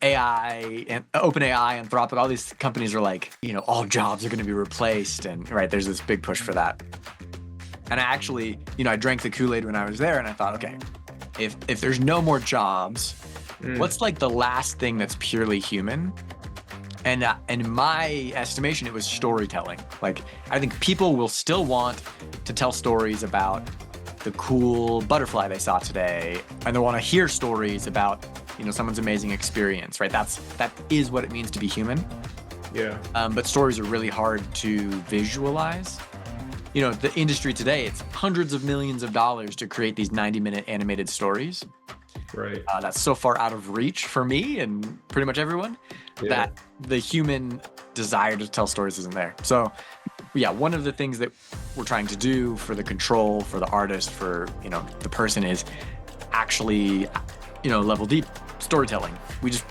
AI and OpenAI, Anthropic, all these companies are like, all jobs are going to be replaced. And right, there's this big push for that. And I actually, I drank the Kool-Aid when I was there and I thought, okay, if there's no more jobs, what's like the last thing that's purely human? And in my estimation, it was storytelling. Like, I think people will still want to tell stories about the cool butterfly they saw today, and they want to hear stories about, someone's amazing experience, right? That is what it means to be human. Yeah. But stories are really hard to visualize. The industry today, it's hundreds of millions of dollars to create these 90-minute animated stories. Right. That's so far out of reach for me and pretty much everyone that the human desire to tell stories isn't there. So yeah, one of the things that we're trying to do for the control, for the artist, for, the person is actually, level deep storytelling.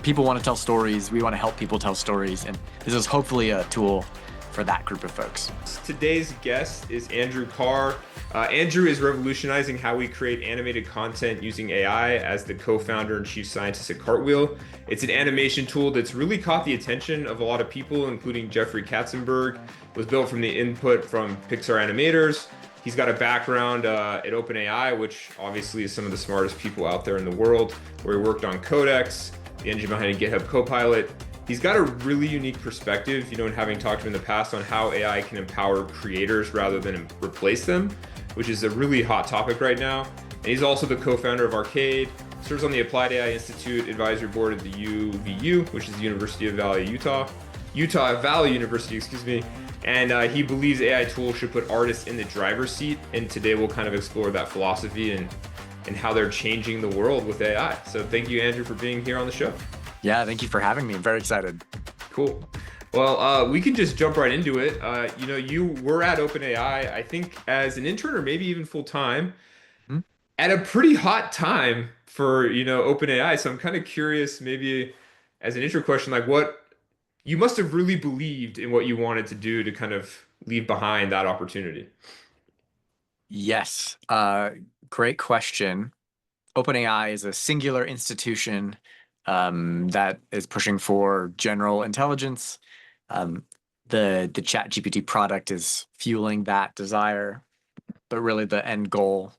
People want to tell stories. We want to help people tell stories. And this is hopefully a tool for that group of folks. Today's guest is Andrew Carr. Andrew is revolutionizing how we create animated content using AI as the co-founder and chief scientist at Cartwheel. It's an animation tool that's really caught the attention of a lot of people, including Jeffrey Katzenberg. It was built from the input from Pixar animators. He's got a background at OpenAI, which obviously is some of the smartest people out there in the world, where he worked on Codex, the engine behind GitHub Copilot. He's got a really unique perspective, and having talked to him in the past on how AI can empower creators rather than replace them, which is a really hot topic right now. And he's also the co-founder of Arcade, serves on the Applied AI Institute Advisory Board at the UVU, which is the University of Utah Valley University, and he believes AI tools should put artists in the driver's seat. And today we'll kind of explore that philosophy and how they're changing the world with AI. So thank you, Andrew, for being here on the show. Yeah, thank you for having me. I'm very excited. Cool. Well, we can just jump right into it. You were at OpenAI, I think, as an intern or maybe even full time, at a pretty hot time for OpenAI. So I'm kind of curious, maybe as an intro question, like what you must have really believed in what you wanted to do to kind of leave behind that opportunity. Yes, great question. OpenAI is a singular institution that is pushing for general intelligence. The ChatGPT product is fueling that desire, but really the end goal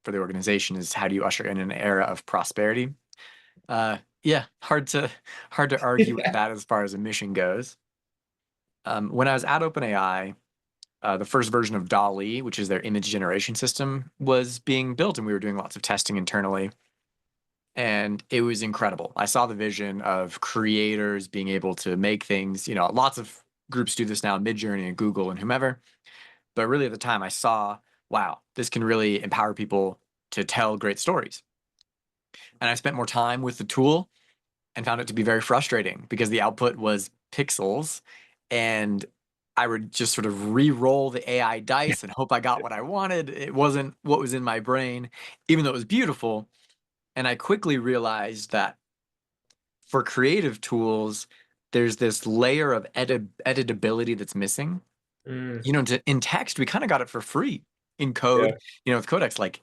for the organization is how do you usher in an era of prosperity? Yeah, hard to argue with that as far as a mission goes. When I was at OpenAI, the first version of DALL-E, which is their image generation system, was being built, and we were doing lots of testing internally. And it was incredible. I saw the vision of creators being able to make things, lots of groups do this now, Midjourney and Google and whomever. But really at the time I saw, wow, this can really empower people to tell great stories. And I spent more time with the tool and found it to be very frustrating because the output was pixels and I would just sort of re-roll the AI dice and hope I got what I wanted. It wasn't what was in my brain, even though it was beautiful. And I quickly realized that for creative tools, there's this layer of editability that's missing. In text, we kind of got it for free. In code, with Codex, like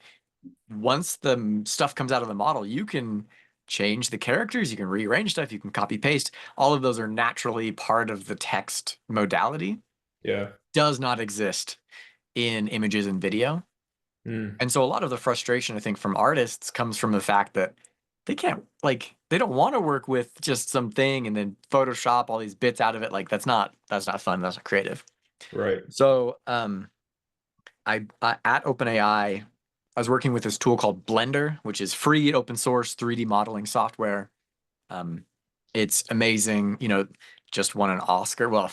once the stuff comes out of the model, you can change the characters, you can rearrange stuff, you can copy paste. All of those are naturally part of the text modality. Yeah. Does not exist in images and video. And so a lot of the frustration, I think, from artists comes from the fact that they can't, they don't want to work with just something and then Photoshop all these bits out of it. Like that's not fun. That's not creative. Right. So I at OpenAI, I was working with this tool called Blender, which is free open source 3D modeling software. It's amazing. Just won an Oscar. Well, a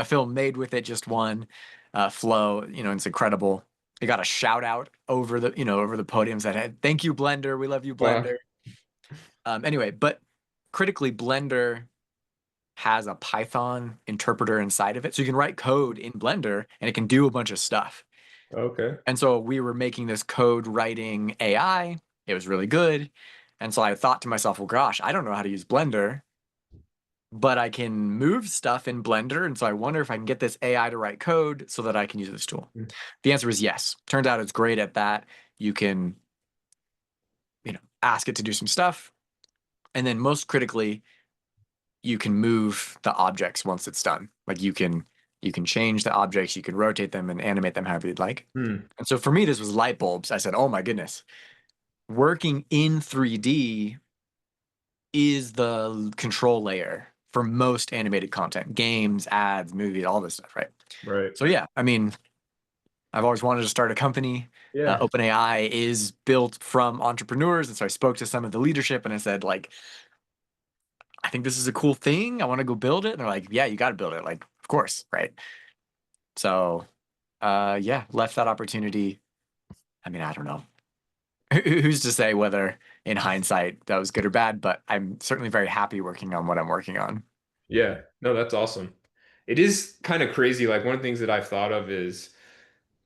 film made with it just won. Flow. It's incredible. It got a shout out over the podium that had, "Thank you, Blender. We love you, Blender." Wow. Anyway, but critically, Blender has a Python interpreter inside of it, so you can write code in Blender and it can do a bunch of stuff. Okay. And so we were making this code writing AI. It was really good. And so I thought to myself, well, gosh, I don't know how to use Blender, but I can move stuff in Blender. And so I wonder if I can get this AI to write code so that I can use this tool. The answer is yes. Turns out it's great at that. You can, ask it to do some stuff. And then most critically, you can move the objects once it's done. Like you can change the objects, you can rotate them and animate them however you'd like. Hmm. And so for me, this was light bulbs. I said, oh my goodness, working in 3D is the control layer for most animated content, games, ads, movies, all this stuff, right? Right. So yeah, I mean, I've always wanted to start a company. Yeah. OpenAI is built from entrepreneurs, and so I spoke to some of the leadership, and I said, like, I think this is a cool thing. I want to go build it. And they're like, yeah, you got to build it. Like, of course, right? So, yeah, left that opportunity. I mean, I don't know. Who's to say whether in hindsight that was good or bad, but I'm certainly very happy working on what I'm working on. Yeah. No, that's awesome. It is kind of crazy. Like one of the things that I've thought of is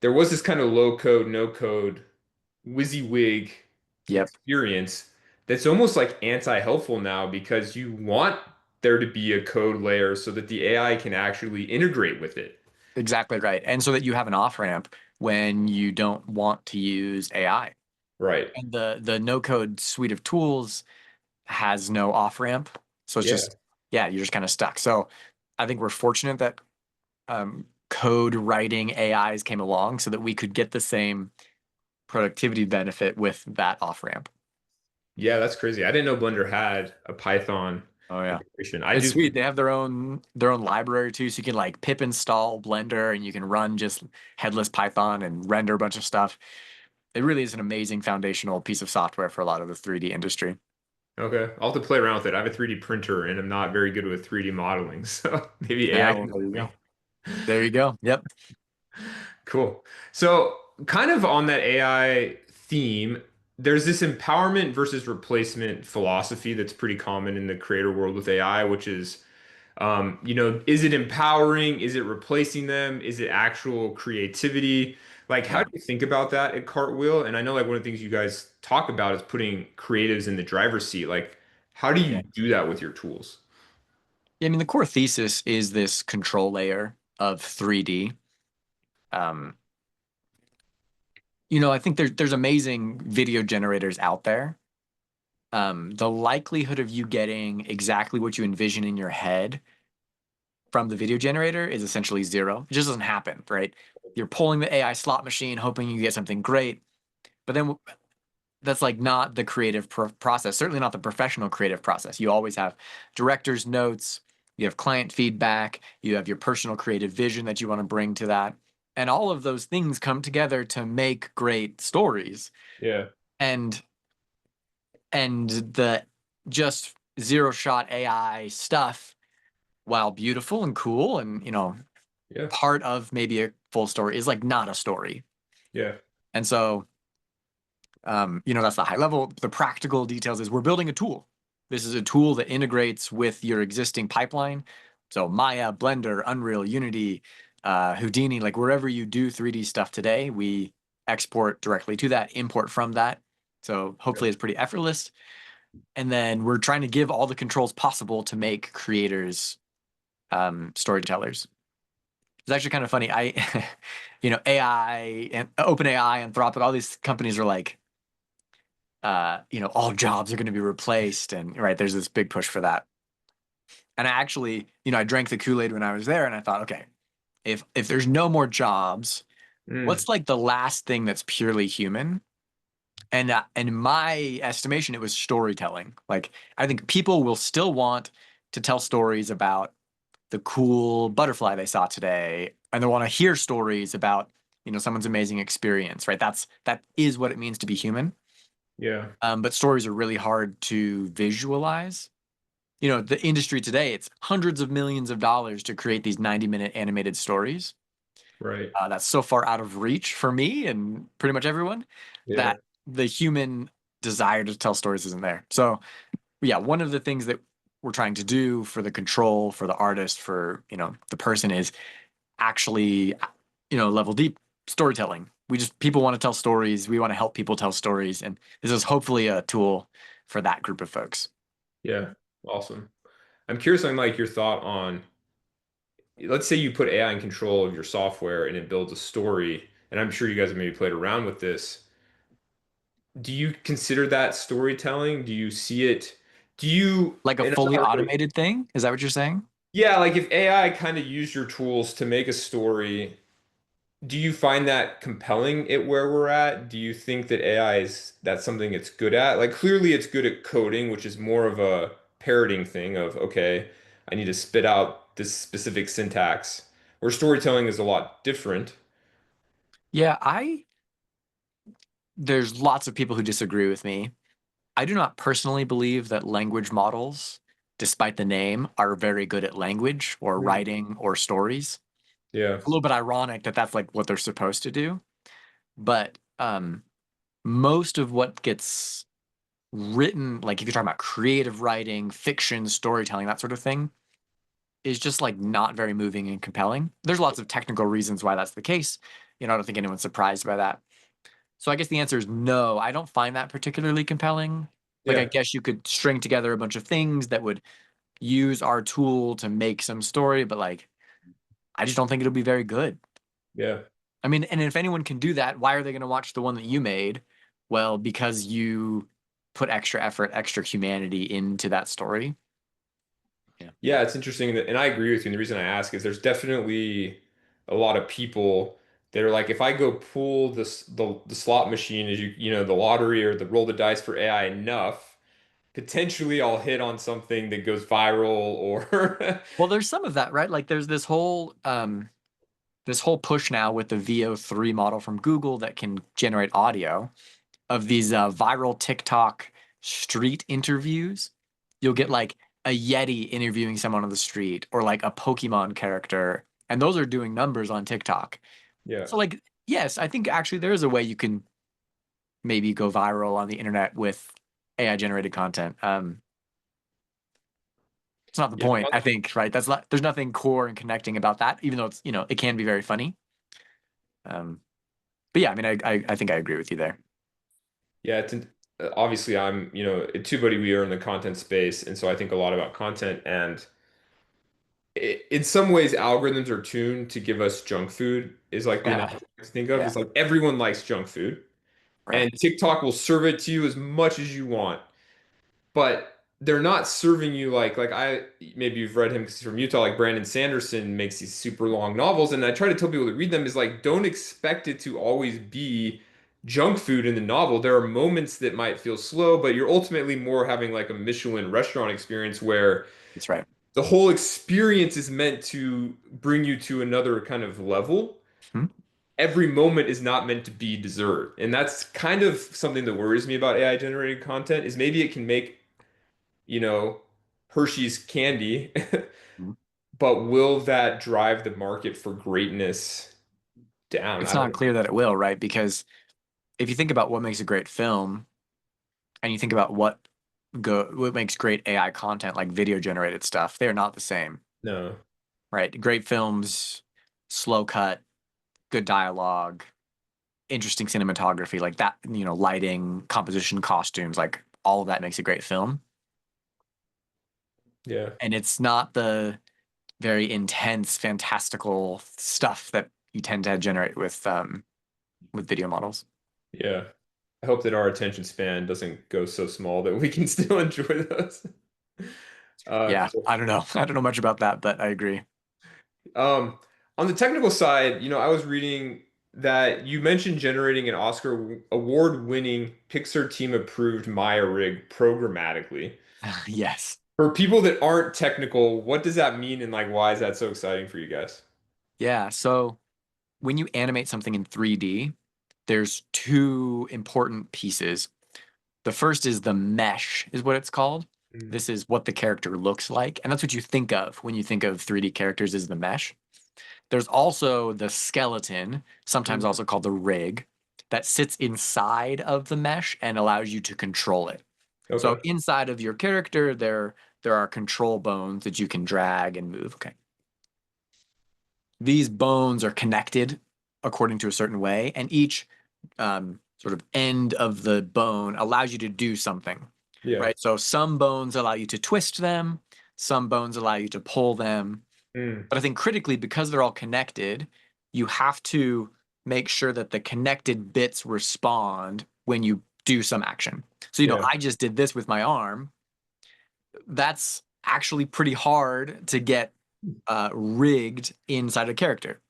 there was this kind of low code, no code, WYSIWYG Yep, experience that's almost like anti-helpful now because you want there to be a code layer so that the AI can actually integrate with it. exactly right. And so that you have an off ramp when you don't want to use AI. Right. And the no code suite of tools has no off ramp. So it's Yeah. just, yeah, you're just kind of stuck. So I think we're fortunate that code writing AIs came along so that we could get the same productivity benefit with that off ramp. Yeah, that's crazy. I didn't know Blender had a Python Oh yeah. integration. I It's just sweet. They have their own library too, so you can like pip install Blender and you can run just headless Python and render a bunch of stuff. It really is an amazing foundational piece of software for a lot of the 3D industry. okay. I'll have to play around with it. I have a 3D printer and I'm not very good with 3D modeling, so maybe Yeah, AI well, can there help you me. go. There you go. Yep. Cool. So, kind of on that AI theme, there's this empowerment versus replacement philosophy that's pretty common in the creator world with AI, which is, is it empowering? Is it replacing them? Is it actual creativity? Like, how Yeah. do you think about that at Cartwheel? And I know like one of the things you guys talk about is putting creatives in the driver's seat. Like, how do you Yeah. do that with your tools? Yeah, I mean, the core thesis is this control layer of 3D. Um, I think there's amazing video generators out there. The likelihood of you getting exactly what you envision in your head from the video generator is essentially zero. It just doesn't happen, right? You're pulling the AI slot machine, hoping you get something great, but then that's like not the creative process. Certainly not the professional creative process. You always have director's notes, you have client feedback, you have your personal creative vision that you want to bring to that, and all of those things come together to make great stories. Yeah. And the just zero shot AI stuff, while beautiful and cool and Yeah. part of maybe a full story, is like not a story. Yeah. And so that's the high level. The practical details is we're building a tool. This is a tool that integrates with your existing pipeline. So Maya, Blender, Unreal, Unity, Houdini, like wherever you do 3D stuff today, we export directly to that, import from that. So hopefully it's pretty effortless. And then we're trying to give all the controls possible to make creators storytellers. It's actually kind of funny. AI and OpenAI, Anthropic, all these companies are like, all jobs are going to be replaced, and right, there's this big push for that. And I actually, I drank the Kool-Aid when I was there, and I thought, okay, if there's no more jobs, Mm, what's like the last thing that's purely human? And in my estimation, it was storytelling. Like I think people will still want to tell stories about the cool butterfly they saw today, and they want to hear stories about someone's amazing experience. Right? That is what it means to be human. yeah. But stories are really hard to visualize. The industry today, it's hundreds of millions of dollars to create these 90-minute animated stories. Right. That's so far out of reach for me and pretty much everyone Yeah. that the human desire to tell stories isn't there. So, yeah, one of the things that we're trying to do for the control, for the artist, for, the person is actually, level deep storytelling. People want to tell stories. We want to help people tell stories. And this is hopefully a tool for that group of folks. Yeah. Awesome. I'm curious on like your thought on, let's say you put AI in control of your software and it builds a story, and I'm sure you guys have maybe played around with this. Do you consider that storytelling? Do you see it? Do you, Like a and I'm fully not really, automated thing? Is that what you're saying? yeah, like if AI kind of used your tools to make a story, do you find that compelling at where we're at? Do you think that AI is that's something it's good at? Like clearly it's good at coding, which is more of a parroting thing of, okay, I need to spit out this specific syntax. Where storytelling is a lot different. Yeah, there's lots of people who disagree with me. I do not personally believe that language models, despite the name, are very good at language or Mm. writing or stories. Yeah. A little bit ironic that that's like what they're supposed to do, but most of what gets written, like if you're talking about creative writing, fiction, storytelling, that sort of thing, is just like not very moving and compelling. There's lots of technical reasons why that's the case. I don't think anyone's surprised by that. So I guess the answer is no. I don't find that particularly compelling. Like I Yeah. guess you could string together a bunch of things that would use our tool to make some story, but like I just don't think it'll be very good. Yeah. I mean, and if anyone can do that, why are they going to watch the one that you made? Well, because you put extra effort, extra humanity into that story. Yeah. Yeah, it's interesting that, and I agree with you. And the reason I ask is there's definitely a lot of people that are like, if I go pull the slot machine as the lottery or the roll the dice for AI enough, potentially I'll hit on something that goes viral or Well, there's some of that, right? Like there's this whole push now with the VO3 model from Google that can generate audio of these viral TikTok street interviews. You'll get like a Yeti interviewing someone on the street or like a Pokemon character, and those are doing numbers on TikTok. yeah. So like, yes, I think actually there is a way you can maybe go viral on the internet with AI generated content. It's not the Yeah. point, I think, right? That's not, there's nothing core and connecting about that, even though it's, it can be very funny. Um, but yeah, I mean, I think I agree with you there. Yeah, obviously I'm, at TubeBuddy we are in the content space, and so I think a lot about content and in some ways algorithms are tuned to give us junk food is like the Yeah, analogy I think of. yeah, It's like everyone likes junk food. right. And TikTok will serve it to you as much as you want, but they're not serving you like I maybe you've read him because he's from Utah, like Brandon Sanderson makes these super long novels, and I try to tell people to read them is like don't expect it to always be junk food in the novel. There are moments that might feel slow, but you're ultimately more having like a Michelin restaurant experience where That's right. the whole experience is meant to bring you to another kind of level. Hmm? Every moment is not meant to be dessert. And that's kind of something that worries me about AI generated content is maybe it can make, you know, Hershey's candy, Hmm. but will that drive the market for greatness down? It's I don't not know. clear that it will, right? Because if you think about what makes a great film, and you think about what makes great AI content, like video generated stuff, they're not the same, No. right? Great films, slow cut, good dialogue, interesting cinematography, like that, lighting, composition, costumes, like all of that makes a great film. Yeah. And it's not the very intense, fantastical stuff that you tend to generate with video models. Yeah. I hope that our attention span doesn't go so small that we can still enjoy those. Yeah, So I don't know. I don't know much about that, but I agree. Um, on the technical side, I was reading that you mentioned generating an Oscar award-winning Pixar team approved Maya rig programmatically. Yes. For people that aren't technical, what does that mean and like why is that so exciting for you guys? Yeah. So when you animate something in 3D, there's two important pieces. The first is the mesh, is what it's called. Mm. This is what the character looks like. And that's what you think of when you think of 3D characters is the mesh. There's also the skeleton, sometimes Mm. also called the rig, that sits inside of the mesh and allows you to control it. So Okay. inside of your character, there are control bones that you can drag and move. Okay. These bones are connected according to a certain way, and each sort of end of the bone allows you to do something, Yeah. right? So some bones allow you to twist them, some bones allow you to pull them. Mm. But I think critically, because they're all connected, you have to make sure that the connected bits respond when you do some action. So, Yeah. I just did this with my arm. that's actually pretty hard to get rigged inside a character.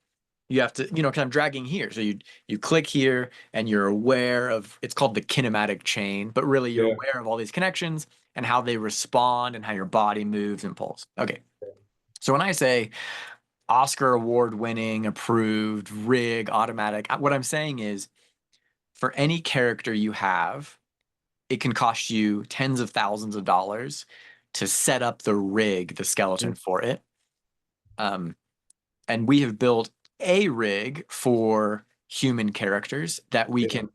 You have to, because I'm dragging here. So you click here and you're aware of it's called the kinematic chain, but really you're Yeah. aware of all these connections and how they respond and how your body moves and pulls. Okay. So when I say Oscar award winning, approved, rig, automatic, what I'm saying is for any character you have, it can cost you tens of thousands of dollars to set up the rig, the Mm. skeleton for it. Um, and we have built a rig for human characters that we Yeah. can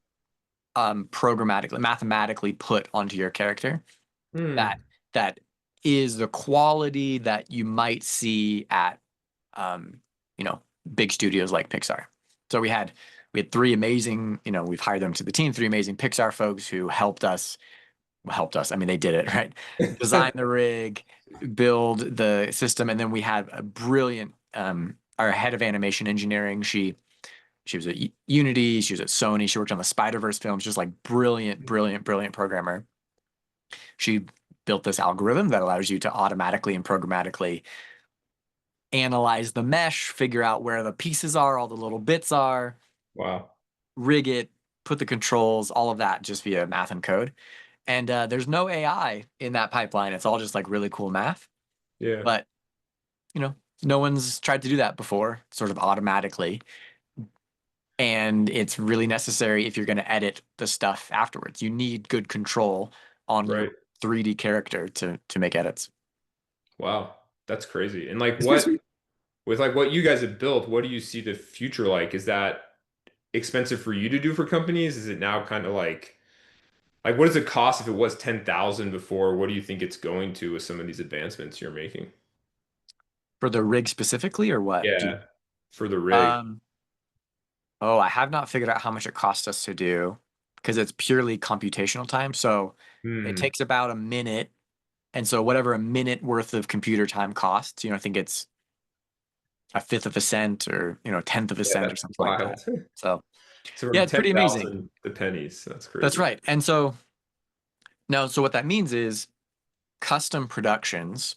programmatically, mathematically put onto your character. That Hmm. that is the quality that you might see at um, you know big studios like Pixar. So we had three amazing, we've hired them to the team, three amazing Pixar folks who helped us. I mean, they did it, right? Design the rig, build the system, and then we had a brilliant our head of animation engineering. She was at Unity, she was at Sony, she worked on the Spider-Verse films, just like brilliant, brilliant, brilliant programmer. She built this algorithm that allows you to automatically and programmatically analyze the mesh, figure out where the pieces are, all the little bits are, Wow. rig it, put the controls, all of that just via math and code. And there's no AI in that pipeline. It's all just like really cool math. Yeah. But, you know, no one's tried to do that before, sort of automatically. And it's really necessary if you're going to edit the stuff afterwards. You need good control on your Right. 3D character to make edits. Wow. That's crazy. And like It's pretty what sweet. with like what you guys have built, what do you see the future like? Is that expensive for you to do for companies? Is it now kind of like what does it cost if it was 10,000 before? What do you think it's going to with some of these advancements you're making? For the rig specifically or what? Yeah, for the rig. Um, oh, I have not figured out how much it costs us to do because it's purely computational time. So it Hmm. takes about a minute. And so whatever a minute worth of computer time costs, I think it's a fifth of a cent or, a tenth of a Yeah, cent or that's something like that. wild. So So yeah, from it's pretty amazing. 10,000 to pennies. That's That's crazy. right. And so now, so what that means is custom productions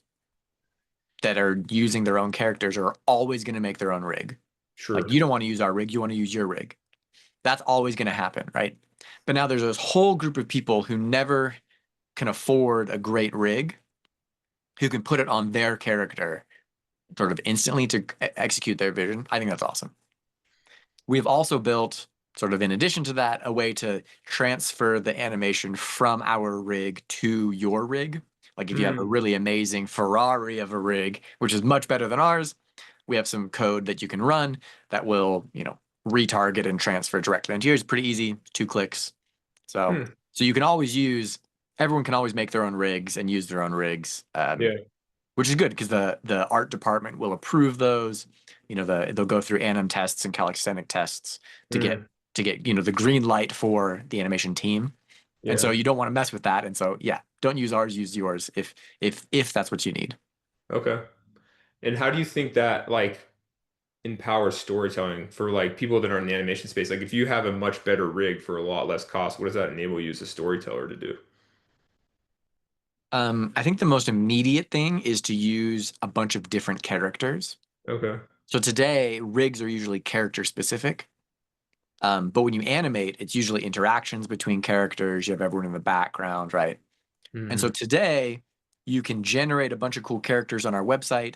that are using their own characters are always going to make their own rig. Like Sure. you don't want to use our rig, you want to use your rig. That's always going to happen, right? But now there's this whole group of people who never can afford a great rig, who can put it on their character sort of instantly to execute their vision. I think that's awesome. We've also built, sort of in addition to that, a way to transfer the animation from our rig to your rig. Like if you have a Hmm. really amazing Ferrari of a rig, which is much better than ours, we have some code that you can run that will, retarget and transfer directly into yours. Pretty easy, 2 clicks. So, Hmm. so you can always use. Everyone can always make their own rigs and use their own rigs. Yeah. Which is good because the art department will approve those. They'll go through anim tests and calisthenic tests to get Hmm. the green light for the animation team. And so Yeah. you don't want to mess with that. And so yeah, don't use ours, use yours if that's what you need. Okay. And how do you think that like empowers storytelling for like people that are in the animation space? Like if you have a much better rig for a lot less cost, what does that enable you as a storyteller to do? I think the most immediate thing is to use a bunch of different characters. Okay. So today, rigs are usually character specific. But when you animate, it's usually interactions between characters. You have everyone in the background, right? And so Hmm. today, you can generate a bunch of cool characters on our website,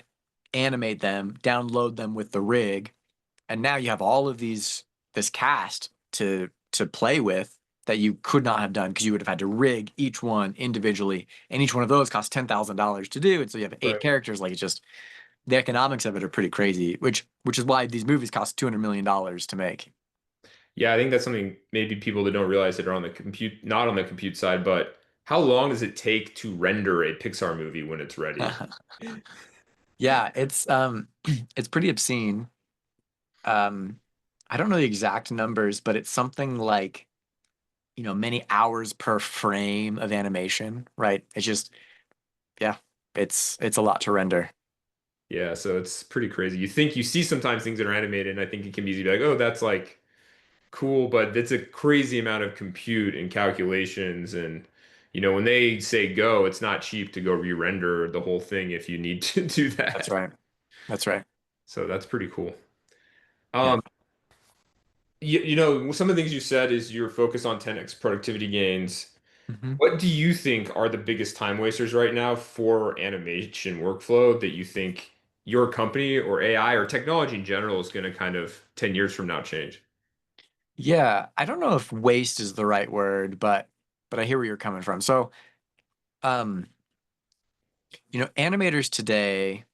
animate them, download them with the rig, and now you have all of this cast to play with that you could not have done because you would have had to rig each one individually, and each one of those costs $10,000 to do. And so you have eight Right. characters. Like it's just the economics of it are pretty crazy, which is why these movies cost $200 million to make. Yeah, I think that's something maybe people that don't realize that are on the compute, not on the compute side, but how long does it take to render a Pixar movie when it's ready? Yeah, it's it's pretty obscene. Um, I don't know the exact numbers, but it's something like, many hours per frame of animation, right? It's just, yeah, it's a lot to render. Yeah, so it's pretty crazy. You think you see sometimes things that are animated, and I think it can be easy to be like, oh, that's like cool, but it's a crazy amount of compute and calculations and when they say go, it's not cheap to go re-render the whole thing if you need to do That's that. right. That's right. So that's pretty cool. Yeah. Um, some of the things you said is you're focused on 10x productivity gains. Mhm. What do you think are the biggest time wasters right now for animation workflow that you think your company or AI or technology in general is going to kind of 10 years from now change? Yeah, I don't know if waste is the right word, but I hear where you're coming from. So, um, animators today.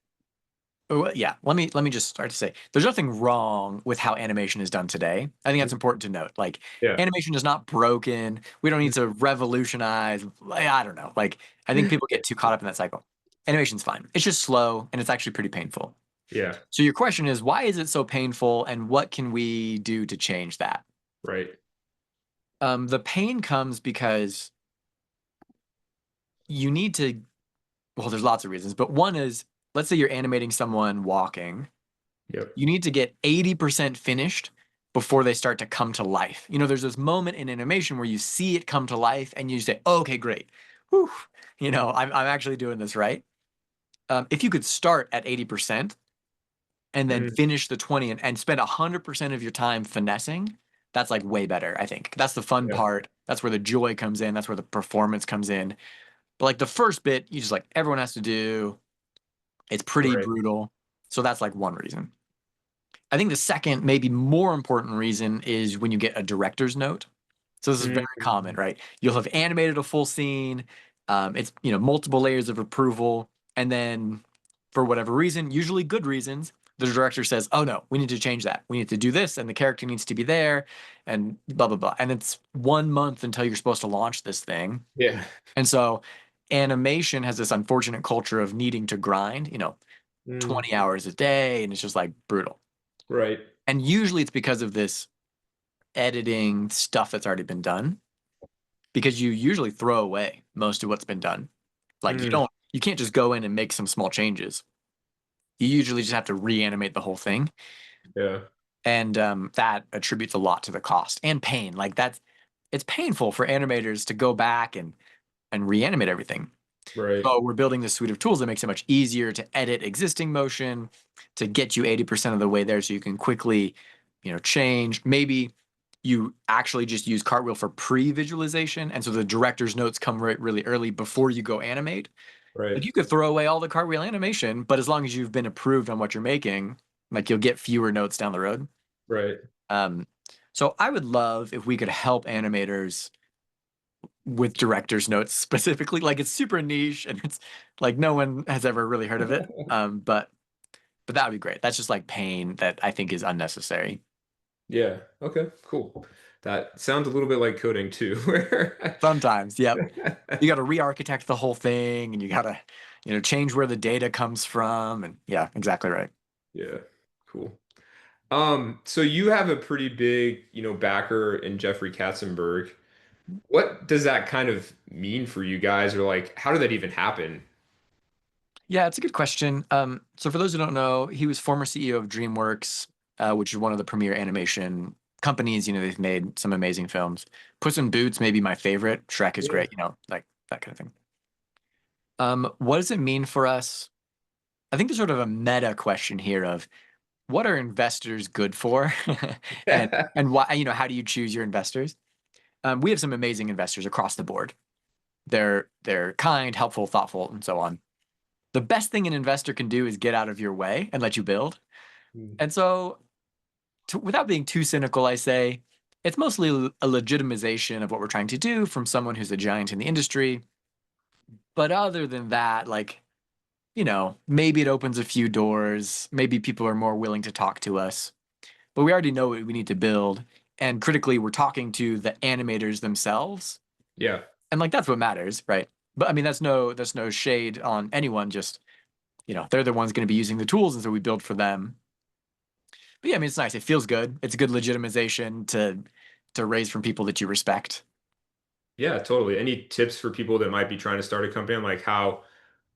Oh, well, yeah, let me just start to say there's nothing wrong with how animation is done today. I think that's important to note. Like Yeah. animation is not broken. We don't need to revolutionize. I don't know. Like I think people get too caught up in that cycle. Animation's fine. It's just slow and it's actually pretty painful. Yeah. So your question is, why is it so painful and what can we do to change that? Right. The pain comes because you need to, well, there's lots of reasons, but one is, let's say you're animating someone walking. Yep. You need to get 80% finished before they start to come to life. There's this moment in animation where you see it come to life and you say, oh, okay, great. Whew. I'm actually doing this right. If you could start at 80% and then Mm, finish the 20 and spend 100% of your time finessing, that's like way better, I think. That's the fun yeah. part. That's where the joy comes in. That's where the performance comes in. But like the first bit, you just like everyone has to do. It's pretty Right. brutal. So that's like one reason. I think the second, maybe more important reason is when you get a director's note. So this is very Mm, common, right? You'll have animated a full scene. It's multiple layers of approval, and then for whatever reason, usually good reasons, the director says, "Oh no, we need to change that. We need to do this, and the character needs to be there, and blah blah blah." And it's 1 month until you're supposed to launch this thing, yeah. and so animation has this unfortunate culture of needing to grind, Mm, 20 hours a day, and it's just like brutal. right. And usually it's because of this editing stuff that's already been done, because you usually throw away most of what's been done. Like Mm, you can't just go in and make some small changes. You usually just have to reanimate the whole thing. yeah. And that attributes a lot to the cost and pain. Like it's painful for animators to go back and reanimate everything. Right. So we're building this suite of tools that makes it much easier to edit existing motion, to get you 80% of the way there so you can quickly, change. Maybe you actually just use Cartwheel for pre-visualization. And so the director's notes come really early before you go animate. Right. Like you could throw away all the Cartwheel animation, but as long as you've been approved on what you're making, like you'll get fewer notes down the road. Right. Um, so I would love if we could help animators with director's notes specifically. Like it's super niche and it's like no one has ever really heard of it. But that would be great. That's just like pain that I think is unnecessary. Yeah. Okay. Cool. That sounds a little bit like coding too, where Sometimes, yep. You got to re-architect the whole thing and you got to, change where the data comes from. And yeah, exactly right. yeah. Cool. So you have a pretty big, backer in Jeffrey Katzenberg. What does that kind of mean for you guys, or like, how did that even happen? Yeah, it's a good question. So for those who don't know, he was former CEO of DreamWorks, which is one of the premier animation companies. They've made some amazing films. Puss in Boots may be my favorite. Shrek is Yeah. great, like that kind of thing. What does it mean for us? I think there's sort of a meta question here of what are investors good for? And why, how do you choose your investors? We have some amazing investors across the board. They're kind, helpful, thoughtful, and so on. The best thing an investor can do is get out of your way and let you build. Mm, And so, without being too cynical, I say it's mostly a legitimization of what we're trying to do from someone who's a giant in the industry. But other than that, like, maybe it opens a few doors. Maybe people are more willing to talk to us. But we already know what we need to build. And critically, we're talking to the animators themselves. yeah. And like that's what matters, right? But I mean, that's no shade on anyone, just they're the ones going to be using the tools, and so we build for them. But yeah, I mean, it's nice. It feels good. It's a good legitimization to raise from people that you respect. Yeah, totally. Any tips for people that might be trying to start a company? I'm like, how,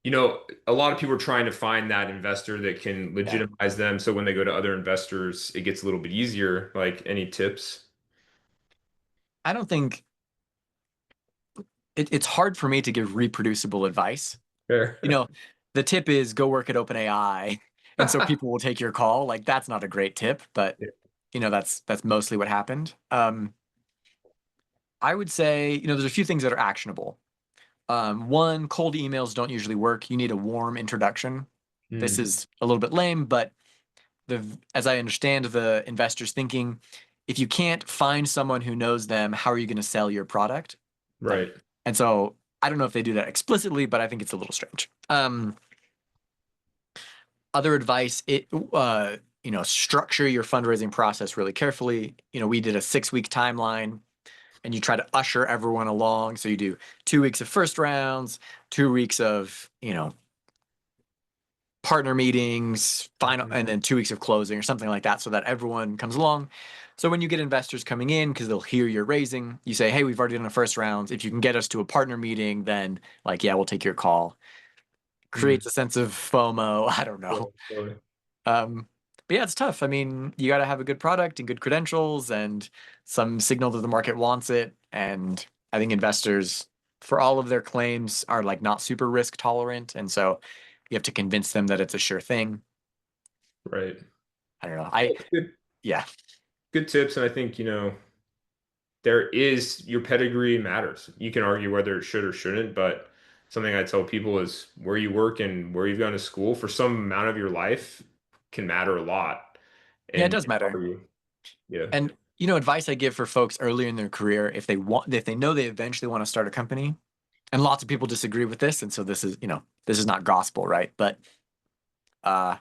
a lot of people are trying to find that investor that can Yeah. legitimize them. So when they go to other investors, it gets a little bit easier. Like, any tips? I don't think it's hard for me to give reproducible advice. You Fair. know, the tip is go work at OpenAI, and so people will take your call. Like that's not a great tip, but Yeah. that's mostly what happened. I would say, there's a few things that are actionable. One, cold emails don't usually work. You need a warm introduction. This Mm, is a little bit lame, but as I understand the investors thinking, if you can't find someone who knows them, how are you going to sell your product? Like, right. and so I don't know if they do that explicitly, but I think it's a little strange. Other advice, structure your fundraising process really carefully. We did a 6-week timeline and you try to usher everyone along. So you do 2 weeks of first rounds, 2 weeks of, partner meetings, final, Mhm. and then 2 weeks of closing or something like that so that everyone comes along. So when you get investors coming in, because they'll hear you're raising, you say, hey, we've already done a first round. If you can get us to a partner meeting, then like, yeah, we'll take your call. Mm, Creates a sense of FOMO. I don't yeah, know. totally. Um, but yeah, it's tough. I mean, you got to have a good product and good credentials and some signal that the market wants it. And I think investors, for all of their claims, are like not super risk tolerant. And so you have to convince them that it's a sure thing. Right. I don't know. Good, Yeah. good tips. And I think, there is your pedigree matters. You can argue whether it should or shouldn't, but something I tell people is where you work and where you've gone to school for some amount of your life can matter a lot. Yeah, it And does matter. yeah, And advice I give for folks early in their career, if they know they eventually want to start a company, and lots of people disagree with this, and so this is not gospel, right? But uh,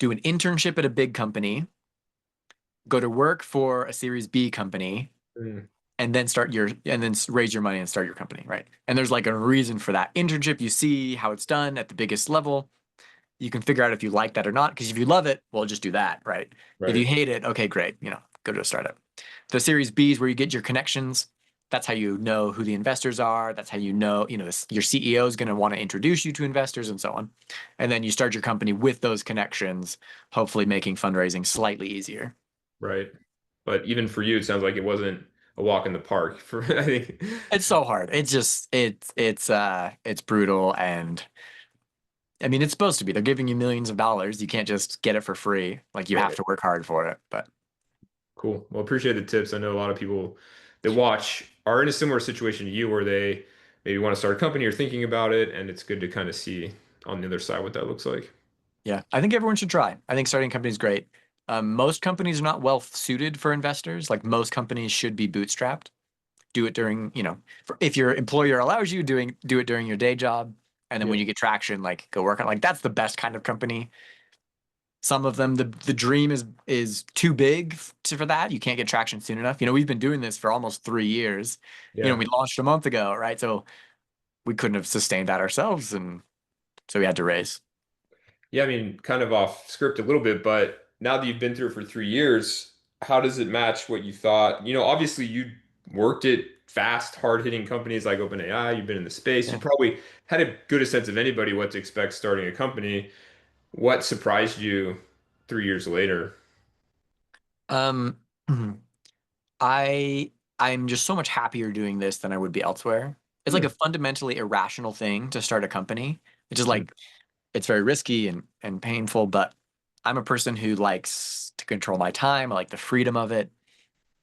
do an internship at a big company, go to work for a Series B company, Mm, and then raise your money and start your company, right? And there's like a reason for that internship. You see how it's done at the biggest level. You can figure out if you like that or not. Because if you love it, well, just do that, right? If you right, hate it, okay, great. Go to a startup. The Series B is where you get your connections. That's how you know who the investors are. That's how your CEO is going to want to introduce you to investors and so on. And then you start your company with those connections, hopefully making fundraising slightly easier. right. But even for you, it sounds like it wasn't a walk in the park. For I think, It's so hard. It's just it's brutal, and I mean it's supposed to be. They're giving you millions of dollars. You can't just get it for free. Like you have right. to work hard for it. But Cool. Well, appreciate the tips. I know a lot of people that watch are in a similar situation to you where they maybe want to start a company or thinking about it, and it's good to kind of see on the other side what that looks like. yeah, I think everyone should try. I think starting a company is great. Most companies are not well suited for investors. Like most companies should be bootstrapped. Do it during, if your employer allows you, do it during your day job, and then Yeah. when you get traction, like go work on. Like that's the best kind of company. Some of them, the dream is too big for that. You can't get traction soon enough. We've been doing this for almost 3 years. Yeah. We launched a month ago, right? So we couldn't have sustained that ourselves, and so we had to raise. Yeah, I mean, kind of off script a little bit, but now that you've been through it for 3 years, how does it match what you thought? Obviously you worked at fast, hard-hitting companies like OpenAI, you've been in the space, you Yeah. probably had a good a sense of anybody what to expect starting a company. What surprised you 3 years later? Um, I I'm just so much happier doing this than I would be elsewhere. It's like a Hmm. fundamentally irrational thing to start a company. It's just Hmm. like it's very risky and painful, but I'm a person who likes to control my time. I like the freedom of it.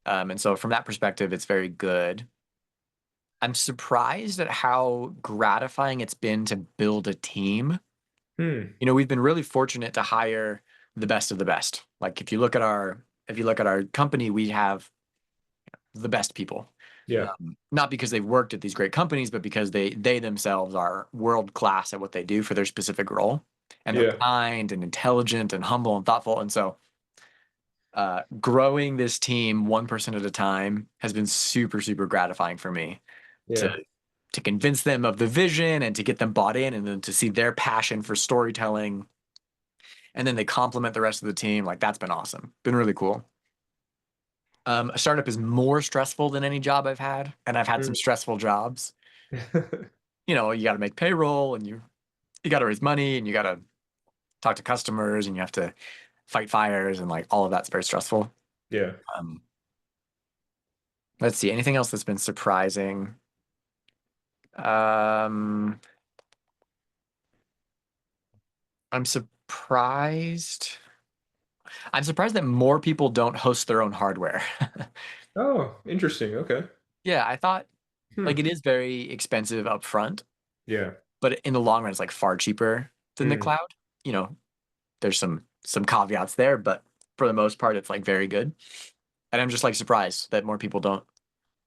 And so from that perspective, it's very good. I'm surprised at how gratifying it's been to build a team. Hmm. We've been really fortunate to hire the best of the best. Like if you look at our company, we have the best people. Yeah. Not because they've worked at these great companies, but because they themselves are world class at what they do for their specific role, and they're Yeah. kind and intelligent and humble and thoughtful. And so, growing this team 1% at a time has been super super gratifying for me to Yeah. convince them of the vision and to get them bought in, and then to see their passion for storytelling, and then they complement the rest of the team. Like that's been awesome, been really cool. A startup is more stressful than any job I've had, and I've had some Hmm. stressful jobs. You got to make payroll, and you got to raise money, and you got to talk to customers, and you have to fight fires, and like all of that's very stressful. Yeah. Um, let's see, anything else that's been surprising? Um, I'm surprised. I'm surprised that more people don't host their own hardware. Oh, interesting. Okay. Yeah, I thought like Hmm. it is very expensive up front, Yeah. but in the long run, it's like far cheaper than the Hmm. cloud. You know, there's some caveats there, but for the most part, it's like very good. And I'm just like surprised that more people don't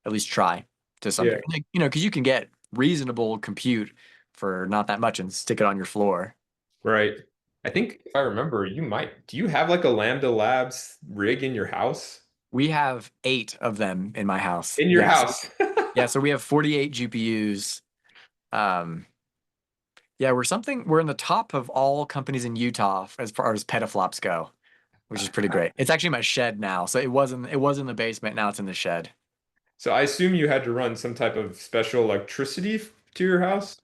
at least try to some Yeah. degree. Like, you know, because you can get reasonable compute for not that much and stick it on your floor. Right. I think if I remember, you might. Do you have like a Lambda Labs rig in your house? We have 8 of them in my house. In your Yes. house. Yeah, so we have 48 GPUs. Yeah, we're in the top of all companies in Utah as far as petaflops go, which is pretty great. It's actually my shed now. So it was in the basement, now it's in the shed. So I assume you had to run some type of special electricity to your house?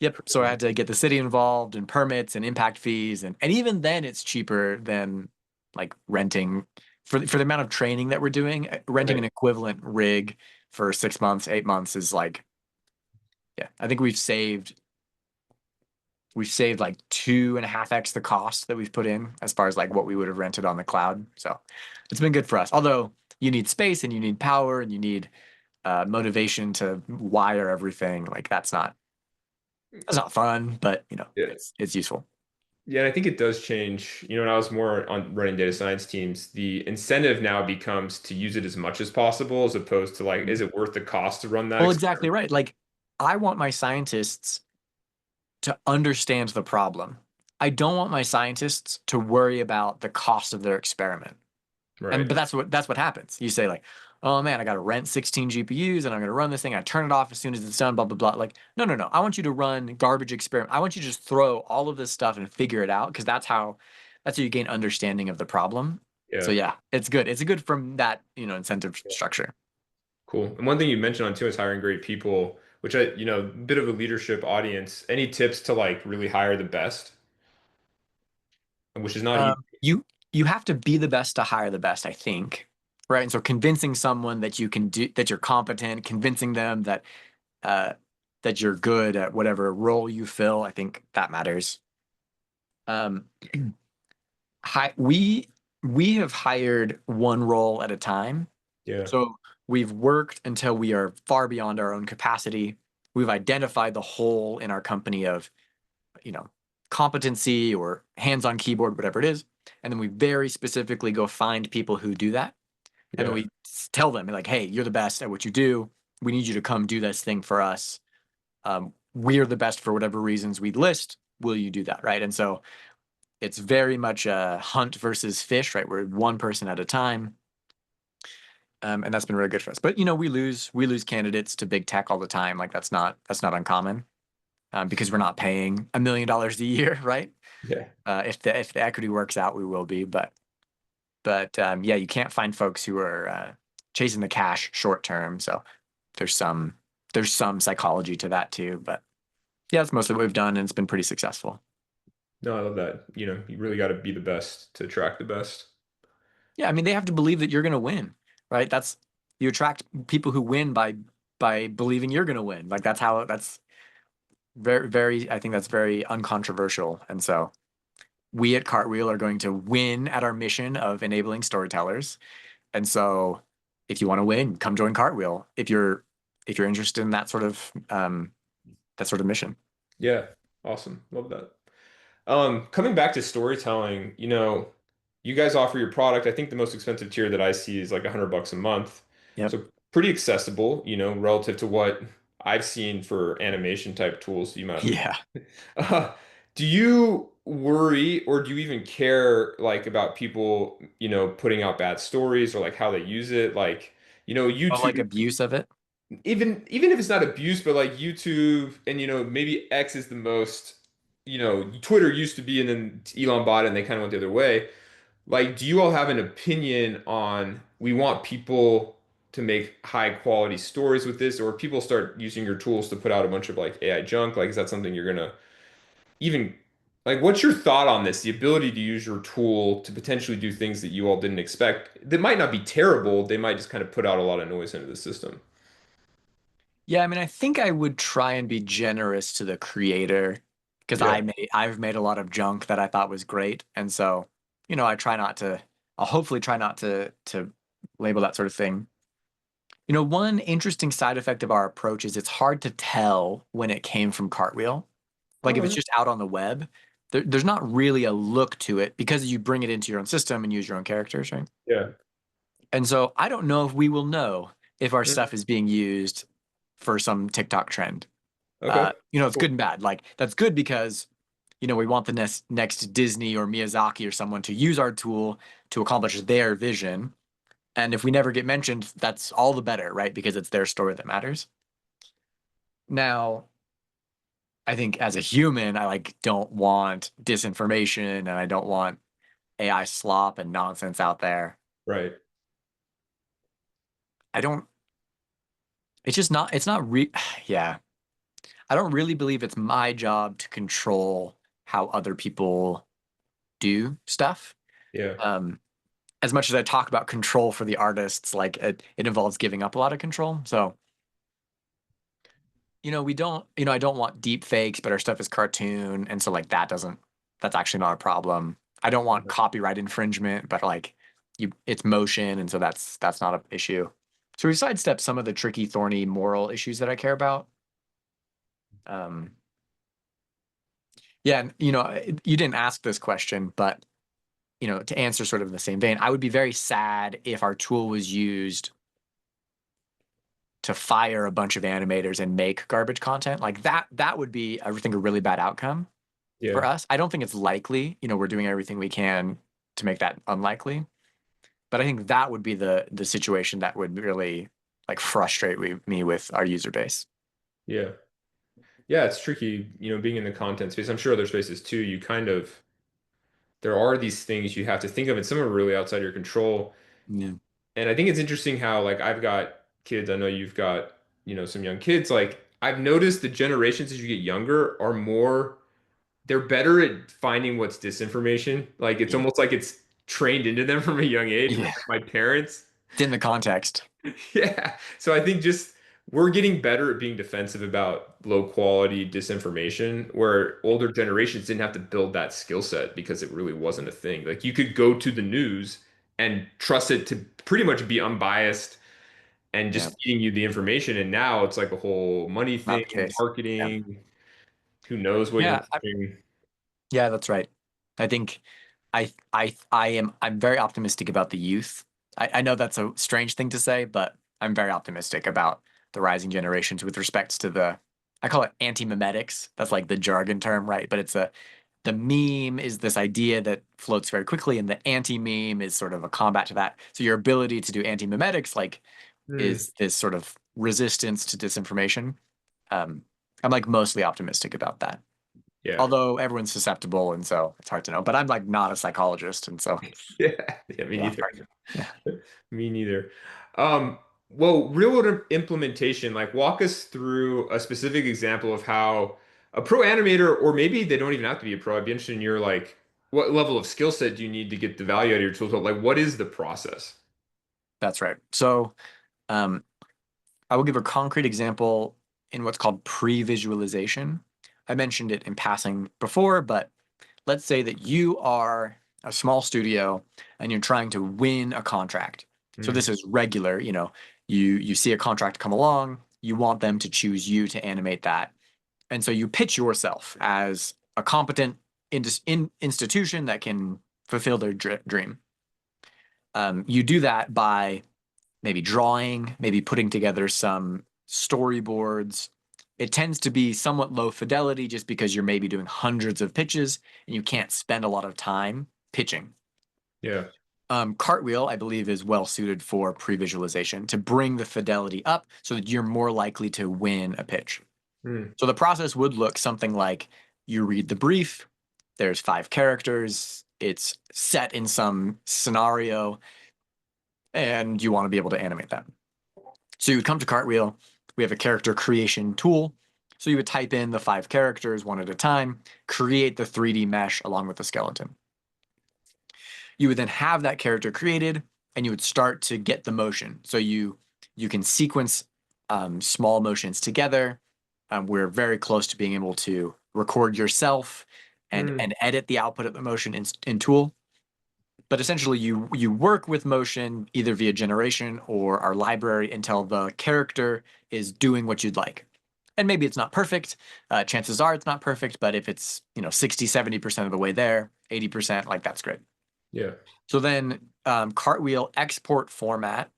Yep. So I had to get the city involved and permits and impact fees and even then it's cheaper than like renting for the amount of training that we're doing. Renting an Right. equivalent rig for 6 months, 8 months is like, yeah, I think we've saved like 2.5x the cost that we've put in as far as like what we would have rented on the cloud. So it's been good for us. Although you need space and you need power and you need motivation to wire everything. Like that's not fun, but you know, Yeah. it's useful. Yeah, and I think it does change. When I was more on running data science teams, the incentive now becomes to use it as much as possible, as opposed to like, is it worth the cost to run that Well, exactly experiment? right. Like I want my scientists to understand the problem. I don't want my scientists to worry about the cost of their experiment. Right. But that's what happens. You say like, oh man, I got to rent 16 GPUs and I'm going to run this thing. I turn it off as soon as it's done. Blah blah blah. Like, no, no, no. I want you to run garbage experiment. I want you to just throw all of this stuff and figure it out because that's how you gain understanding of the problem. So Yeah. yeah, it's good. It's good from that incentive structure. Cool. And one thing you mentioned on too is hiring great people, which a bit of a leadership audience. Any tips to like really hire the best, which is not easy. You have to be the best to hire the best, I think. Right. And so convincing someone that you can do that you're competent, convincing them uh, that you're good at whatever role you fill. I think that matters. Um, we have hired one role at a time. Yeah. So we've worked until we are far beyond our own capacity. We've identified the hole in our company of, you know, competency or hands on keyboard, whatever it is. And then we very specifically go find people who do that. And then Yeah. we tell them, like, hey, you're the best at what you do. We need you to come do this thing for us. We're the best for whatever reasons we list. Will you do that? Right. And so it's very much a hunt versus fish, right? We're one person at a time. And that's been really good for us. But we lose candidates to big tech all the time. Like that's not uncommon because we're not paying $1 million a year, right? Yeah. If the equity works out, we will be. But yeah, you can't find folks who are chasing the cash short term. So there's some there's some psychology to that too. But yeah, that's mostly what we've done, and it's been pretty successful. No, I love that. You really got to be the best to attract the best. Yeah, I mean they have to believe that you're going to win, right? That's you attract people who win by believing you're going to win. Like that's very very I think that's very uncontroversial. And so we at Cartwheel are going to win at our mission of enabling storytellers. And so if you want to win, come join Cartwheel if you're interested in that sort of mission. Yeah. Awesome. Love that. Coming back to storytelling, you guys offer your product. I think the most expensive tier that I see is like $100 a month. Yep. So pretty accessible, relative to what I've seen for animation type tools. You might have. Yeah. Uh, do you worry or do you even care like about people, putting out bad stories or like how they use it? Like, Oh, like YouTube, abuse of it. even if it's not abuse, but like YouTube and maybe X is the most, Twitter used to be and then Elon bought it and they kind of went the other way. Like, do you all have an opinion on we want people to make high quality stories with this, or people start using your tools to put out a bunch of like AI junk? Like, is that something you're gonna even like? What's your thought on this? The ability to use your tool to potentially do things that you all didn't expect that might not be terrible. They might just kind of put out a lot of noise into the system. Yeah, I mean, I think I would try and be generous to the creator because Yeah. I've made a lot of junk that I thought was great. And so, I try not to I'll hopefully try not to label that sort of thing. One interesting side effect of our approach is it's hard to tell when it came from Cartwheel. Like if Oh, it's just out on the web, there's not really a look to it because you bring it into your own system and use your own characters, right? yeah. And so I don't know if we will know if our Mm, stuff is being used for some TikTok trend. okay. It's good Cool. and bad. Like that's good because, we want the next Disney or Miyazaki or someone to use our tool to accomplish their vision. And if we never get mentioned, that's all the better, right? Because it's their story that matters. Now, I think as a human, I like don't want disinformation and I don't want AI slop and nonsense out there. Right. I don't, it's not yeah. I don't really believe it's my job to control how other people do stuff. Yeah. Um, as much as I talk about control for the artists, like it involves giving up a lot of control. So, we don't, I don't want deep fakes, but our stuff is cartoon. And so like that's actually not a problem. I don't want copyright infringement, but like it's motion. And so that's not an issue. So we sidestep some of the tricky, thorny moral issues that I care about. Um, yeah, and you didn't ask this question, but to answer sort of in the same vein, I would be very sad if our tool was used to fire a bunch of animators and make garbage content. Like that would be, I think, a really bad outcome Yeah. for us. I don't think it's likely. We're doing everything we can to make that unlikely. But I think that would be the situation that would really like frustrate me with our user base. Yeah. Yeah, it's tricky, being in the content space. I'm sure other spaces too. There are these things you have to think of, and some are really outside your control. Yeah. And I think it's interesting how, like, I've got kids. I know you've got, some young kids. Like, I've noticed the generations as you get younger are they're better at finding what's disinformation. Like, it's Yeah. almost like it's trained into them from a young age, where Yeah. my parents. It's in the context. Yeah. So I think just we're getting better at being defensive about low quality disinformation, where older generations didn't have to build that skill set because it really wasn't a thing. Like you could go to the news and trust it to pretty much be unbiased and Yeah. just feeding you the information. And now it's like a whole money Not thing, the case. Yeah. marketing, who knows what you're Yeah. watching. Yeah, that's right. I think I'm very optimistic about the youth. I know that's a strange thing to say, but I'm very optimistic about the rising generations with respects to I call it anti-memetics. That's like the jargon term, right? But the meme is this idea that floats very quickly, and the anti-meme is sort of a combat to that. So your ability to do anti-memetics like Hmm. is this sort of resistance to disinformation. Um, I'm like mostly optimistic about that. Yeah. Although everyone's susceptible, and so it's hard to know. But I'm like not a psychologist, and so Yeah. Yeah, me yeah, neither. hard yeah, Me neither. Um, well, real world implementation, like walk us through a specific example of how a pro animator, or maybe they don't even have to be a pro. I'd be interested in your like, what level of skill set do you need to get the value out of your tools? Like, what is the process? that's right. So um, I will give a concrete example in what's called pre-visualization. I mentioned it in passing before, but let's say that you are a small studio and you're trying to win a contract. So Mm, this is regular, you see a contract come along, you want them to choose you to animate that. And so you pitch yourself as a competent institution that can fulfill their dream. You do that by maybe drawing, maybe putting together some storyboards. It tends to be somewhat low fidelity just because you're maybe doing hundreds of pitches and you can't spend a lot of time pitching. yeah. Cartwheel, I believe, is well suited for pre-visualization to bring the fidelity up so that you're more likely to win a pitch. Mm, So the process would look something like you read the brief, there's 5 characters, it's set in some scenario, and you want to be able to animate that. So you would come to Cartwheel. We have a character creation tool. So you would type in the 5 characters one at a time, create the 3D mesh along with the skeleton. You would then have that character created and you would start to get the motion. So you can sequence small motions together. We're very close to being able to record yourself Hmm. and edit the output of the motion in Tool. But essentially, you work with motion either via generation or our library until the character is doing what you'd like. And maybe it's not perfect. Chances are it's not perfect, but if it's, 60, 70% of the way there, 80%, like that's great. Yeah. So then Cartwheel export format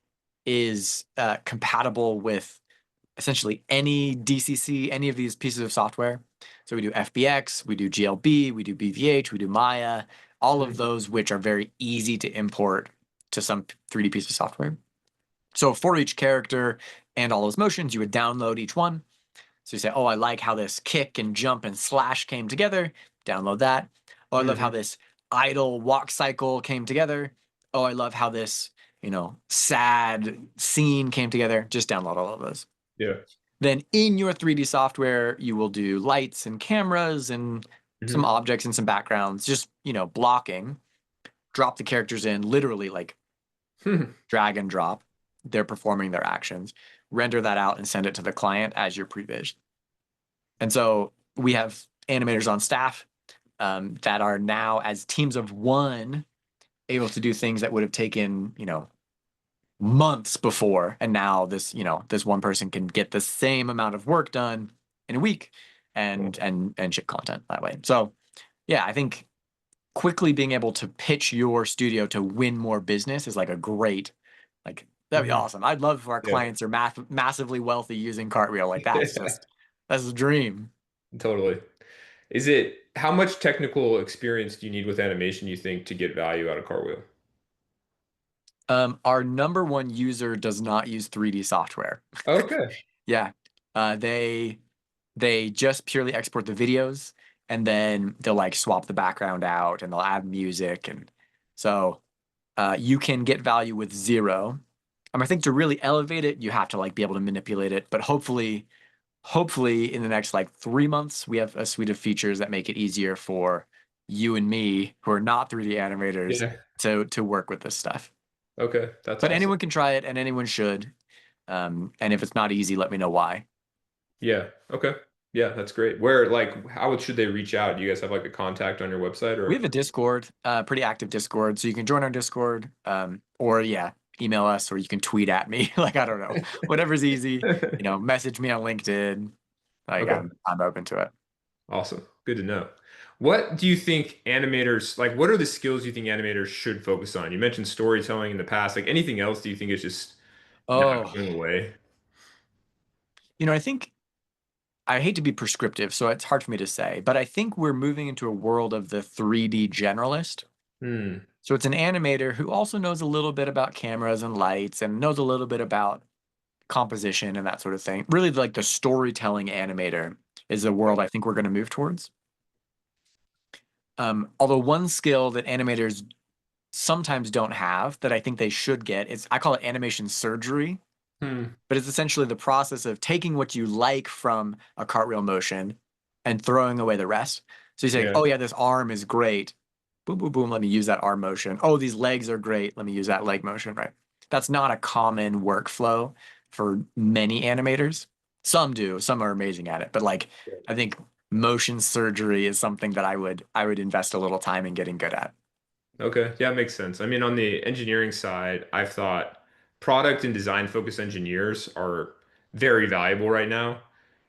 is compatible with essentially any DCC, any of these pieces of software. So we do FBX, we do GLB, we do BVH, we do Maya, all of Hmm. those which are very easy to import to some 3D piece of software. So for each character and all those motions, you would download each one. So you say, oh, I like how this kick and jump and slash came together. Download that. Oh, I love how Hmm. this idle walk cycle came together. Oh, I love how this, sad scene came together. Just download all of those. Yeah. Then in your 3D software, you will do lights and cameras and some Hmm. objects and some backgrounds, just, blocking, drop the characters in, literally like Hmm. drag and drop. They're performing their actions, render that out and send it to the client as your previs. And so we have animators on staff that are now, as teams of one, able to do things that would have taken, months before. And now this one person can get the same amount of work done in a week Cool. and ship content that way. So yeah, I think quickly being able to pitch your studio to win more business is like a great, like that'd be Hmm. awesome. I'd love if our Yeah. clients are massively wealthy using Cartwheel. Like that's a dream. Totally. Is it how much technical experience do you need with animation, you think, to get value out of Cartwheel? Our number one user does not use 3D software. Okay. Yeah. They just purely export the videos and then they'll like swap the background out and they'll add music and so you can get value with zero. I think to really elevate it, you have to like be able to manipulate it. But hopefully in the next like 3 months, we have a suite of features that make it easier for you and me who are not 3D animators Yeah. to work with this stuff. Okay. That's But awesome. anyone can try it and anyone should. And if it's not easy, let me know why. Yeah. Okay. Yeah, that's great. Where, like, how should they reach out? Do you guys have like a contact on your website We or? have a Discord, pretty active Discord, so you can join our Discord, or yeah, email us, or you can tweet at me. Like I don't know, whatever's easy. Message me on LinkedIn. Like Okay. I'm open to it. Awesome. Good to know. What do you think animators, like, what are the skills you think animators should focus on? You mentioned storytelling in the past. Like, anything else do you think is just not Oh, going away? I think I hate to be prescriptive, so it's hard for me to say, but I think we're moving into a world of the 3D generalist. Hmm. So it's an animator who also knows a little bit about cameras and lights and knows a little bit about composition and that sort of thing. Really, like the storytelling animator is the world I think we're going to move towards. Although one skill that animators sometimes don't have that I think they should get is I call it animation surgery, Hmm. but it's essentially the process of taking what you like from a cartwheel motion and throwing away the rest. So you say, Yeah. oh yeah, this arm is great. Boom, boom, boom. Let me use that arm motion. Oh, these legs are great. Let me use that leg motion. Right. That's not a common workflow for many animators. Some do. Some are amazing at it. But like, I think motion surgery is something that I would invest a little time in getting good at. Okay. Yeah, it makes sense. I mean, on the engineering side, I've thought product and design focused engineers are very valuable right now.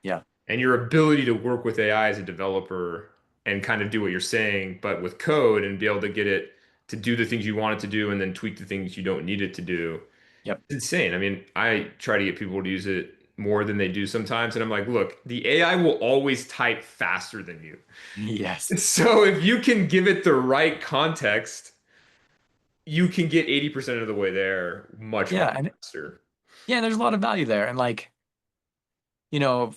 Yeah. And your ability to work with AI as a developer and kind of do what you're saying, but with code and be able to get it to do the things you want it to do and then tweak the things you don't need it to do. Yep. It's insane. I mean, I try to get people to use it more than they do sometimes. And I'm like, look, the AI will always type faster than you. Yes. So if you can give it the right context, you can get 80% of the way there much, much Yeah. And faster. yeah, there's a lot of value there. And like, you know,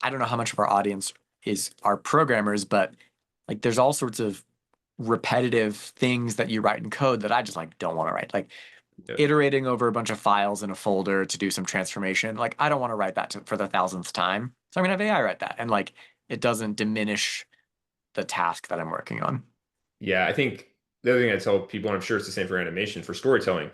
I don't know how much of our audience is our programmers, but like there's all sorts of repetitive things that you write in code that I just like don't want to write. Like Yeah. iterating over a bunch of files in a folder to do some transformation. Like I don't want to write that for the thousandth time. So I'm gonna have AI write that. And like it doesn't diminish the task that I'm working on. Yeah, I think the other thing I tell people, and I'm sure it's the same for animation, for storytelling,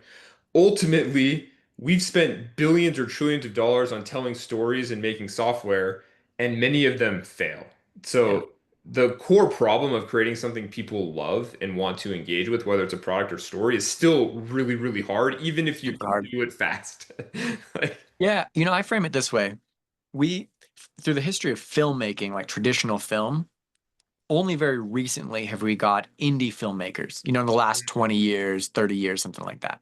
ultimately, we've spent billions or trillions of dollars on telling stories and making software, and many of them fail. Yeah, So the core problem of creating something people love and want to engage with, whether it's a product or story, is still really, really hard, even if you super can hard. do it fast. Like, Yeah, I frame it this way. We, through the history of filmmaking, like traditional film, only very recently have we got indie filmmakers, in the last 20 years, 30 years, something like that.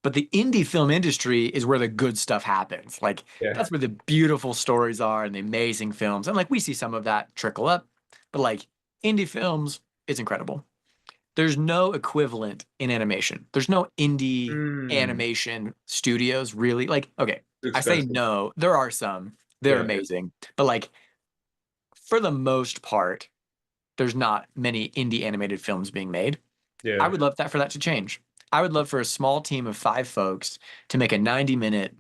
But the indie film industry is where the good stuff happens. Like, yeah, that's where the beautiful stories are and the amazing films. And like, we see some of that trickle up, but like, indie films, it's incredible. There's no equivalent in animation. There's no indie mm, animation studios really. Like, okay, too I say expensive. no, there are some, they're Yeah, amazing, but like, for the most part, there's not many indie animated films being made. I yeah, would love that for that to change. I would love for a small team of 5 folks to make a 90-minute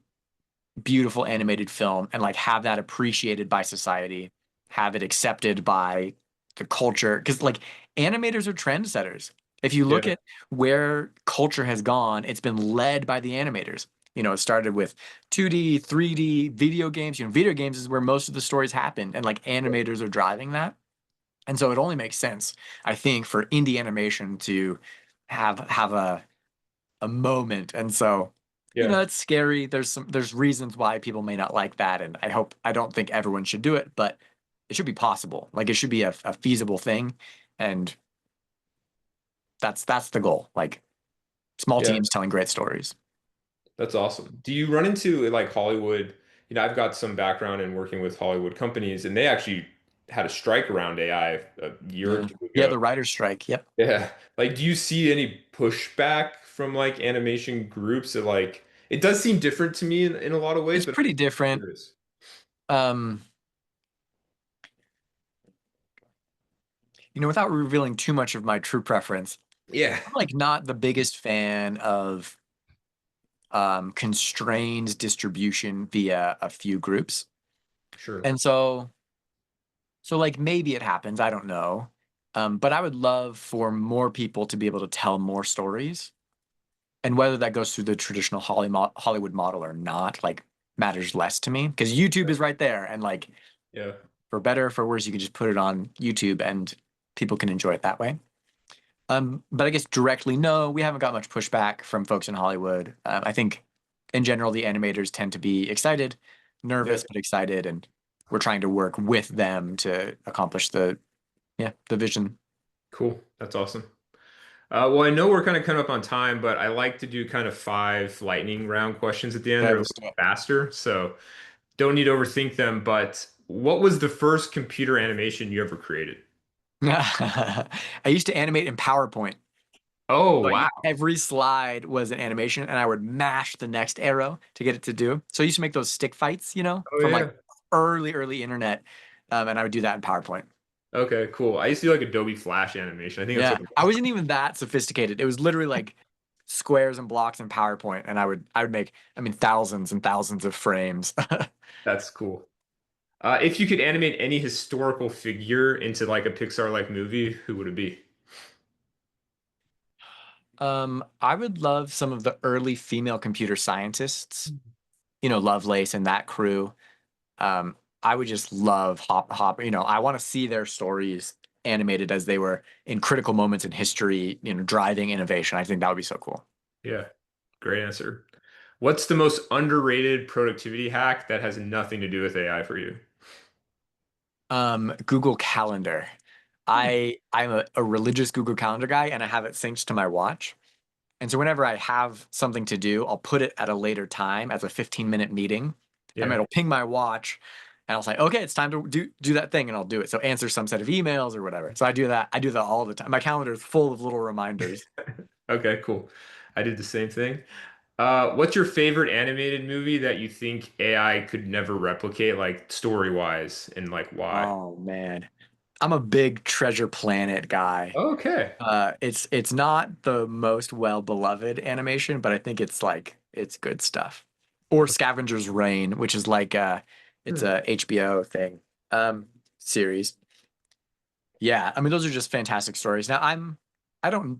beautiful animated film and like have that appreciated by society, have it accepted by the culture. Because like animators are trendsetters. If you look yeah, at where culture has gone, it's been led by the animators. It started with 2D, 3D, video games. Video games is where most of the stories happen, and like animators are driving that. And so it only makes sense, I think, for indie animation to have a moment. And so, yeah, it's scary. There's reasons why people may not like that, and I don't think everyone should do it, but it should be possible. Like it should be a feasible thing, and that's the goal. Like small yeah. teams telling great stories. That's awesome. Do you run into like Hollywood? I've got some background in working with Hollywood companies, and they actually had a strike around AI a year or Yeah. two Yeah, ago. the writer's strike. Yep. Yeah. Like, do you see any pushback from like animation groups that like it does seem different to me in a lot of ways, It's but pretty I'm different. curious. Um, without revealing too much of my true preference, Yeah, I'm like not the biggest fan of constrained distribution via a few groups. sure. And so like maybe it happens, I don't know. But I would love for more people to be able to tell more stories. And whether that goes through the traditional Hollywood model or not, like matters less to me because YouTube is right there. And like Yeah. for better or for worse, you can just put it on YouTube and people can enjoy it that way. But I guess directly, no, we haven't got much pushback from folks in Hollywood. I think in general, the animators tend to be excited, Yeah. nervous, but excited, and we're trying to work with them to accomplish the vision. Cool. That's awesome. Well, I know we're kind of coming up on time, but I like to do kind of five lightning round questions at the end. Okay, They're a let's little do it. faster, so don't need to overthink them. But what was the first computer animation you ever created? I used to animate in PowerPoint. Oh, So wow. every slide was an animation, and I would mash the next arrow to get it to do. So I used to make those stick fights, Oh, from like yeah. early internet, and I would do that in PowerPoint. Okay, cool. I used to do like Adobe Flash animation. I think that's Yeah, like the I most. wasn't even that sophisticated. It was literally like squares and blocks in PowerPoint, and I would make, I mean, thousands and thousands of frames. That's cool. If you could animate any historical figure into like a Pixar-like movie, who would it be? I would love some of the early female computer scientists, Lovelace and that crew. I would just love Hop. I want to see their stories animated as they were in critical moments in history, driving innovation. I think that would be so cool. Yeah, great answer. What's the most underrated productivity hack that has nothing to do with AI for you? Google Calendar. I'm a religious Google Calendar guy, and I have it synced to my watch. And so whenever I have something to do, I'll put it at a later time as a 15-minute meeting. And Yeah. it'll ping my watch and I'll say, okay, it's time to do that thing, and I'll do it. So answer some set of emails or whatever. So I do that. I do that all the time. My calendar is full of little reminders. Okay, cool. I did the same thing. What's your favorite animated movie that you think AI could never replicate, like story-wise, and like why? Oh man. I'm a big Treasure Planet guy. Okay. It's not the most well beloved animation, but I think it's good stuff. Or Scavenger's Reign, which is like it's Hmm. a HBO thing, series. Yeah, I mean those are just fantastic stories. Now I don't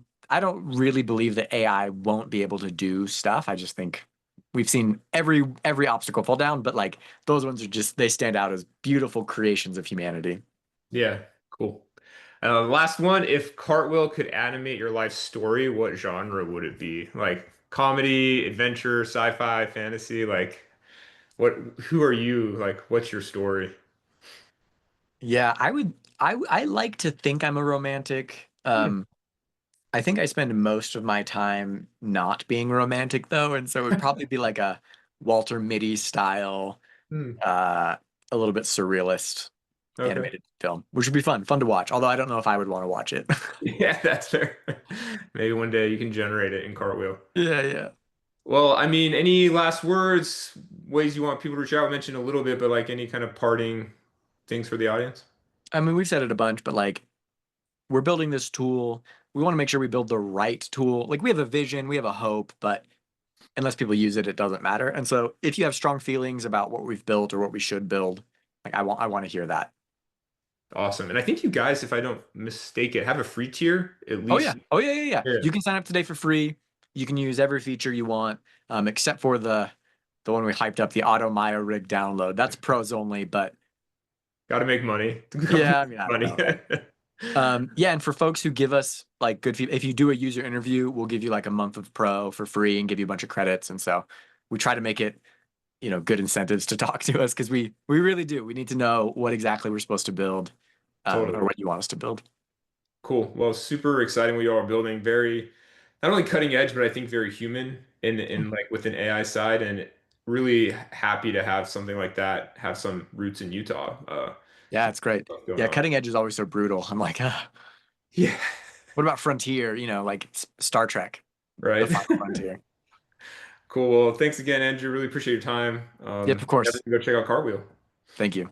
really believe that AI won't be able to do stuff. I just think we've seen every obstacle fall down, but like those ones are just they stand out as beautiful creations of humanity. Yeah, cool. Last one, if Cartwheel could animate your life story, what genre would it be? Like comedy, adventure, sci-fi, fantasy? Like what, who are you? Like what's your story? Yeah, I like to think I'm a romantic. Hmm. I think I spend most of my time not being romantic though, and so it would probably be like a Walter Mitty style, Hmm. uh, a little bit surrealist Okay. animated film, which would be fun to watch. Although I don't know if I would want to watch it. Yeah, that's fair. Maybe one day you can generate it in Cartwheel. Yeah, yeah. Well, I mean, any last words, ways you want people to reach out? I mentioned a little bit, but like any kind of parting things for the audience? I mean, we've said it a bunch, but like we're building this tool. We want to make sure we build the right tool. Like we have a vision, we have a hope, but unless people use it, it doesn't matter. And so if you have strong feelings about what we've built or what we should build, like I want to hear that. Awesome. And I think you guys, if I don't mistake it, have a free tier at Oh yeah. least. Oh yeah, yeah, yeah. Yeah. You can sign up today for free. You can use every feature you want, except for the one we hyped up, the Auto Maya rig download. That's pros only, but Got to make money. yeah, I mean, I don't Money. know, right? Yeah, and for folks who give us like good feedback, if you do a user interview, we'll give you like a month of pro for free and give you a bunch of credits. And so we try to make it, good incentives to talk to us because we really do. We need to know what exactly we're supposed to build, or Totally. what you want us to build. Cool. Well, super exciting what you all are building. Very, not only cutting edge, but I think very human in like with an AI side, and really happy to have something like that have some roots in Utah. Yeah, it's great. Stuff going Yeah, on. cutting edge is always so brutal. I'm like, Yeah. what about Frontier? Like Star Trek, the Right. final frontier. Cool. Well, thanks again, Andrew. Really appreciate your time. Yep, of course. Definitely go check out Cartwheel. Thank you.